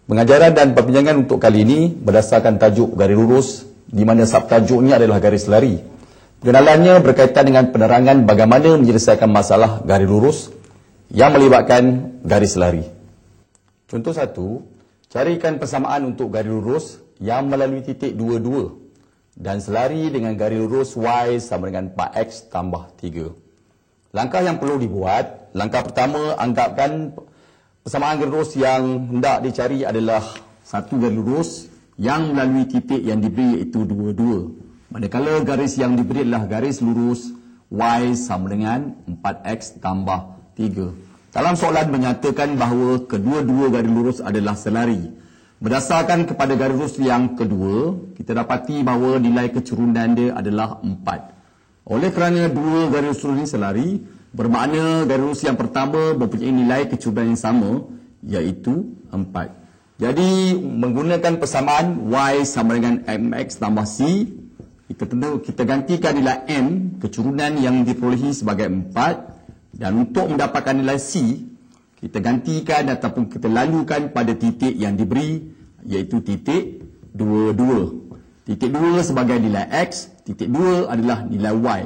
Pengajaran dan perbincangan untuk kali ini berdasarkan tajuk garis lurus, di mana subtajuknya adalah garis lari. Pengenalannya berkaitan dengan penerangan bagaimana menyelesaikan masalah garis lurus yang melibatkan garis lari. Contoh 1, carikan persamaan untuk garis lurus yang melalui titik 22 dan selari dengan garis lurus Y sama dengan 4X tambah 3. Langkah yang perlu dibuat, langkah pertama, anggapkan persamaan garis lurus yang hendak dicari adalah satu garis lurus yang melalui titik yang diberi iaitu 22. Manakala garis yang diberi adalah garis lurus Y sama dengan 4X tambah 3. Dalam soalan menyatakan bahawa kedua-dua garis lurus adalah selari. Berdasarkan kepada garis lurus yang kedua, kita dapati bahawa nilai kecurunan dia adalah 4. Oleh kerana dua garis lurus ini selari, bermakna garis lurus yang pertama mempunyai nilai kecurunan yang sama, iaitu 4. Jadi, menggunakan persamaan Y sama dengan MX tambah C, kita gantikan nilai M, kecurunan yang diperolehi sebagai 4, dan untuk mendapatkan nilai C, kita gantikan ataupun kita lalukan pada titik yang diberi, iaitu titik 22. Titik 2 sebagai nilai X, titik 2 adalah nilai Y.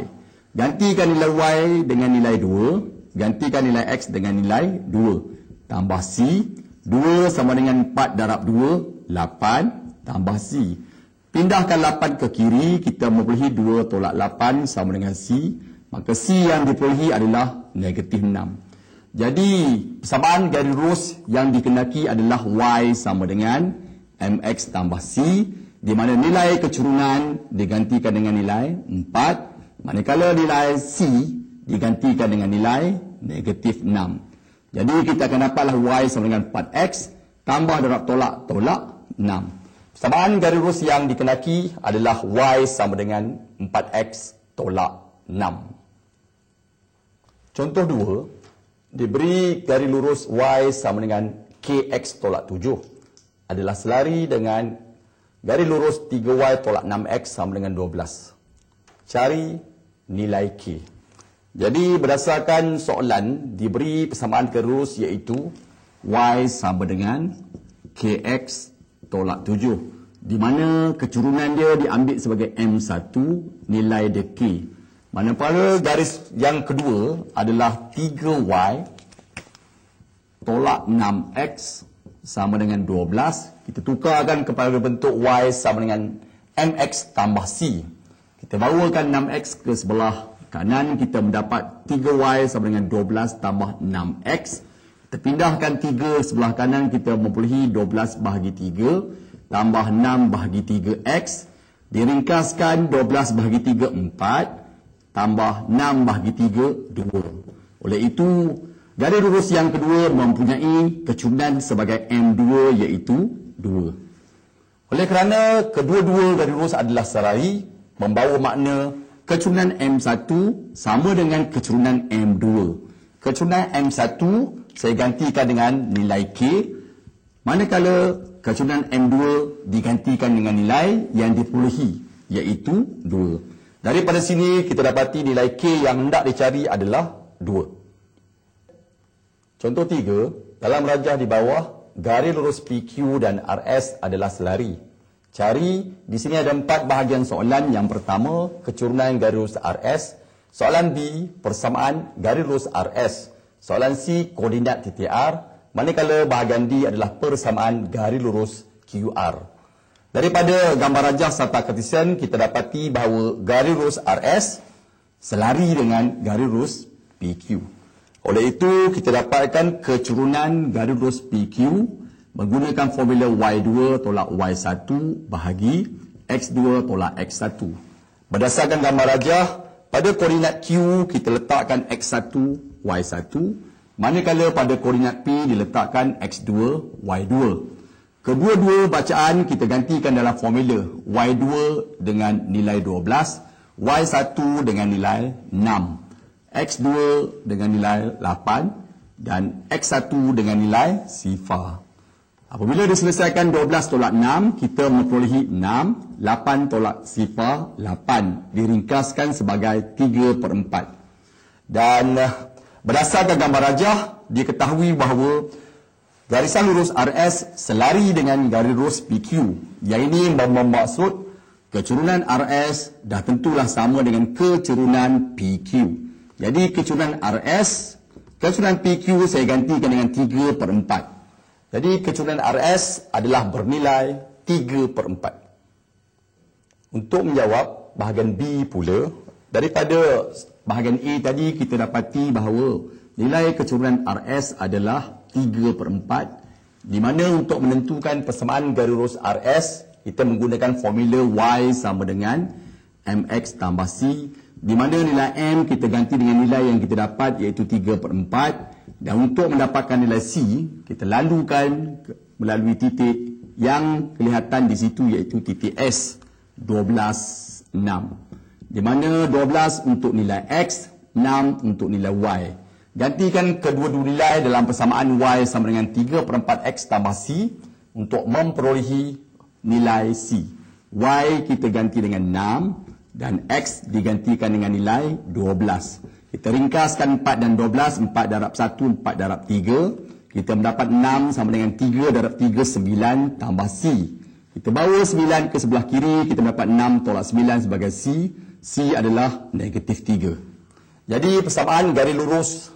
Gantikan nilai Y dengan nilai 2, gantikan nilai X dengan nilai 2. Tambah C, 2 sama dengan 4 darab 2, 8, tambah C. Pindahkan 8 ke kiri, kita memperolehi 2 tolak 8 sama dengan C. Maka C yang diperolehi adalah negatif 6. Jadi, persamaan garis lurus yang dikenaki adalah Y sama dengan MX tambah C, di mana nilai kecurunan digantikan dengan nilai 4, manakala nilai C digantikan dengan nilai negatif 6. Jadi, kita akan dapatlah Y sama dengan 4X tambah darab tolak 6. Persamaan garis lurus yang dikenaki adalah Y sama dengan 4X tolak 6. Contoh 2, diberi garis lurus Y sama dengan KX tolak 7 adalah selari dengan garis lurus 3Y tolak 6X sama dengan 12. Cari nilai K. Jadi berdasarkan soalan, diberi persamaan garis lurus iaitu Y sama dengan KX tolak 7, di mana kecurunan dia diambil sebagai M1, nilai dia K. Manakala garis yang kedua adalah 3Y tolak 6X sama dengan 12. Kita tukarkan kepada bentuk Y sama dengan MX tambah C. Kita bawakan 6X ke sebelah kanan, kita mendapat 3Y sama dengan 12 tambah 6X. Kita pindahkan 3 sebelah kanan, kita memperolehi 12 bahagi 3 tambah 6 bahagi 3X. Diringkaskan 12 bahagi 3, 4. Tambah 6 bahagi 3, 2. Oleh itu, garis lurus yang kedua mempunyai kecurunan sebagai M2 iaitu 2. Oleh kerana kedua-dua garis lurus adalah selari, membawa makna kecurunan M1 sama dengan kecurunan M2. Kecurunan M1 saya gantikan dengan nilai K, manakala kecurunan M2 digantikan dengan nilai yang diperolehi iaitu 2. Daripada sini kita dapati nilai K yang hendak dicari adalah 2. Contoh 3, dalam rajah di bawah, garis lurus PQ dan RS adalah selari. Cari, di sini ada 4 bahagian soalan. Yang pertama, kecurunan garis lurus RS. Soalan B, persamaan garis lurus RS. Soalan C, koordinat titik R. Manakala bahagian D adalah persamaan garis lurus QR. Daripada gambar rajah serta kartesian, kita dapati bahawa garis lurus RS selari dengan garis lurus PQ. Oleh itu, kita dapatkan kecurunan garis lurus PQ menggunakan formula Y2 tolak Y1 bahagi X2 tolak X1. Berdasarkan gambar rajah, pada koordinat Q kita letakkan X1, Y1, manakala pada koordinat P diletakkan X2, Y2. Kedua-dua bacaan kita gantikan dalam formula Y2 dengan nilai 12, Y1 dengan nilai 6, X2 dengan nilai 8 dan X1 dengan nilai sifar. Apabila diselesaikan 12 tolak 6, kita memperolehi 6, 8 tolak sifar 8. Diringkaskan sebagai 3/4. Dan berdasarkan gambar rajah, diketahui bahawa garisan lurus RS selari dengan garis lurus PQ. Yang ini bermaksud kecurunan RS dah tentulah sama dengan kecurunan PQ. Jadi kecurunan RS, kecurunan PQ saya gantikan dengan 3/4. Jadi kecurunan RS adalah bernilai 3/4. Untuk menjawab bahagian B pula, daripada bahagian A tadi kita dapati bahawa nilai kecurunan RS adalah 3/4, di mana untuk menentukan persamaan garis lurus RS, kita menggunakan formula Y sama dengan MX tambah C, di mana nilai M kita ganti dengan nilai yang kita dapat iaitu 3/4. Dan untuk mendapatkan nilai C, kita lalukan melalui titik yang kelihatan di situ iaitu titik S 12,6. Di mana 12 untuk nilai X, 6 untuk nilai Y. Gantikan kedua-dua nilai dalam persamaan Y sama dengan 3/4X tambah C untuk memperolehi nilai C. Y kita ganti dengan 6 dan X digantikan dengan nilai 12. Kita ringkaskan 4 dan 12, 4 darab 1, 4 darab 3. Kita mendapat 6 sama dengan 3 darab 3, 9 tambah C. Kita bawa 9 ke sebelah kiri, kita mendapat 6 tolak 9 sebagai C. C adalah negatif 3. Jadi persamaan garis lurus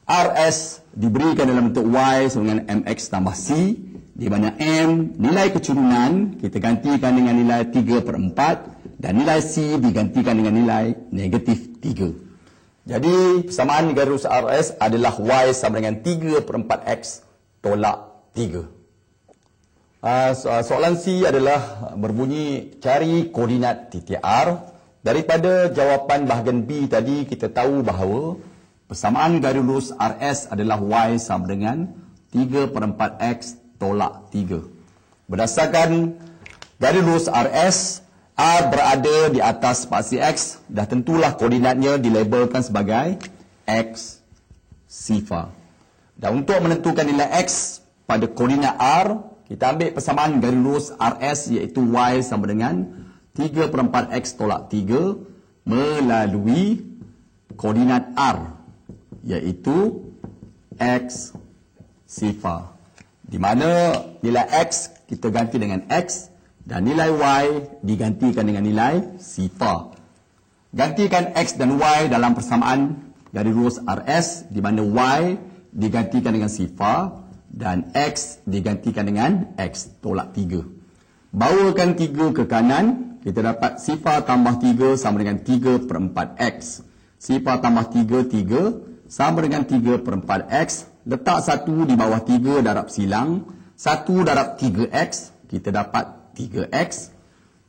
RS diberikan dalam bentuk Y sama dengan MX tambah C, di mana M nilai kecurunan kita gantikan dengan nilai 3/4 dan nilai C digantikan dengan nilai negatif 3. Jadi persamaan garis lurus RS adalah Y sama dengan 3/4X tolak 3. Soalan C adalah berbunyi cari koordinat titik R. Daripada jawapan bahagian B tadi kita tahu bahawa persamaan garis lurus RS adalah Y sama dengan 3/4X tolak 3. Berdasarkan garis lurus RS, R berada di atas spasi X, dah tentulah koordinatnya dilabelkan sebagai X sifar. Dan untuk menentukan nilai X pada koordinat R, kita ambil persamaan garis lurus RS iaitu Y sama dengan 3/4X tolak 3 melalui koordinat R iaitu X sifar. Di mana nilai X kita ganti dengan X dan nilai Y digantikan dengan nilai sifar. Gantikan X dan Y dalam persamaan garis lurus RS, di mana Y digantikan dengan sifar dan X digantikan dengan X tolak 3. Bawakan 3 ke kanan, kita dapat sifar tambah 3 sama dengan 3/4X. Sifar tambah 3, 3 sama dengan 3/4X. Letak 1 di bawah 3 darab silang. 1 darab 3X, kita dapat 3X.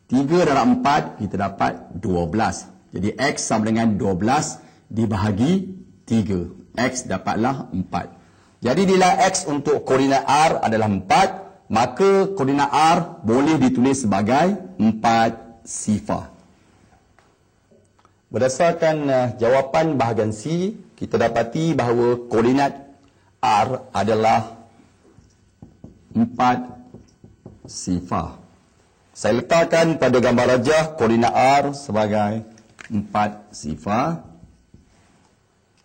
3 darab 4, kita dapat 12. Jadi X sama dengan 12 dibahagi 3. X dapatlah 4. Jadi nilai X untuk koordinat R adalah 4. Maka koordinat R boleh ditulis sebagai 4 sifar. Berdasarkan jawapan bahagian C, kita dapati bahawa koordinat R adalah 4 sifar. Saya letakkan pada gambar rajah koordinat R sebagai 4 sifar.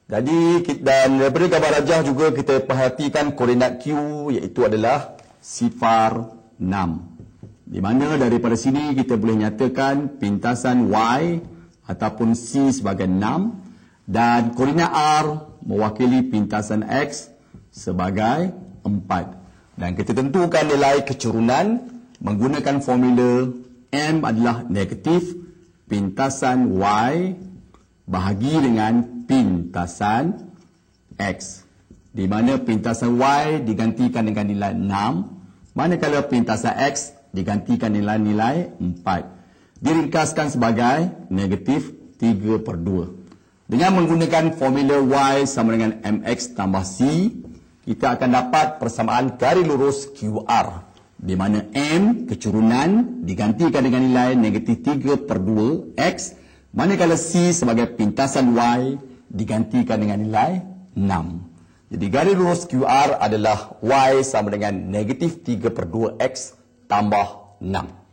Jadi dan daripada gambar rajah juga kita perhatikan koordinat Q iaitu adalah sifar 6. Di mana daripada sini kita boleh nyatakan pintasan Y ataupun C sebagai 6 dan koordinat R mewakili pintasan X sebagai 4. Dan kita tentukan nilai kecurunan menggunakan formula M adalah negatif pintasan Y bahagi dengan pintasan X, di mana pintasan Y digantikan dengan nilai 6, manakala pintasan X digantikan nilai-nilai 4. Diringkaskan sebagai negatif 3/2. Dengan menggunakan formula Y sama dengan MX tambah C, kita akan dapat persamaan garis lurus QR, di mana M kecurunan digantikan dengan nilai negatif 3/2 X, manakala C sebagai pintasan Y digantikan dengan nilai 6. Jadi garis lurus QR adalah Y sama dengan negatif 3/2X tambah 6.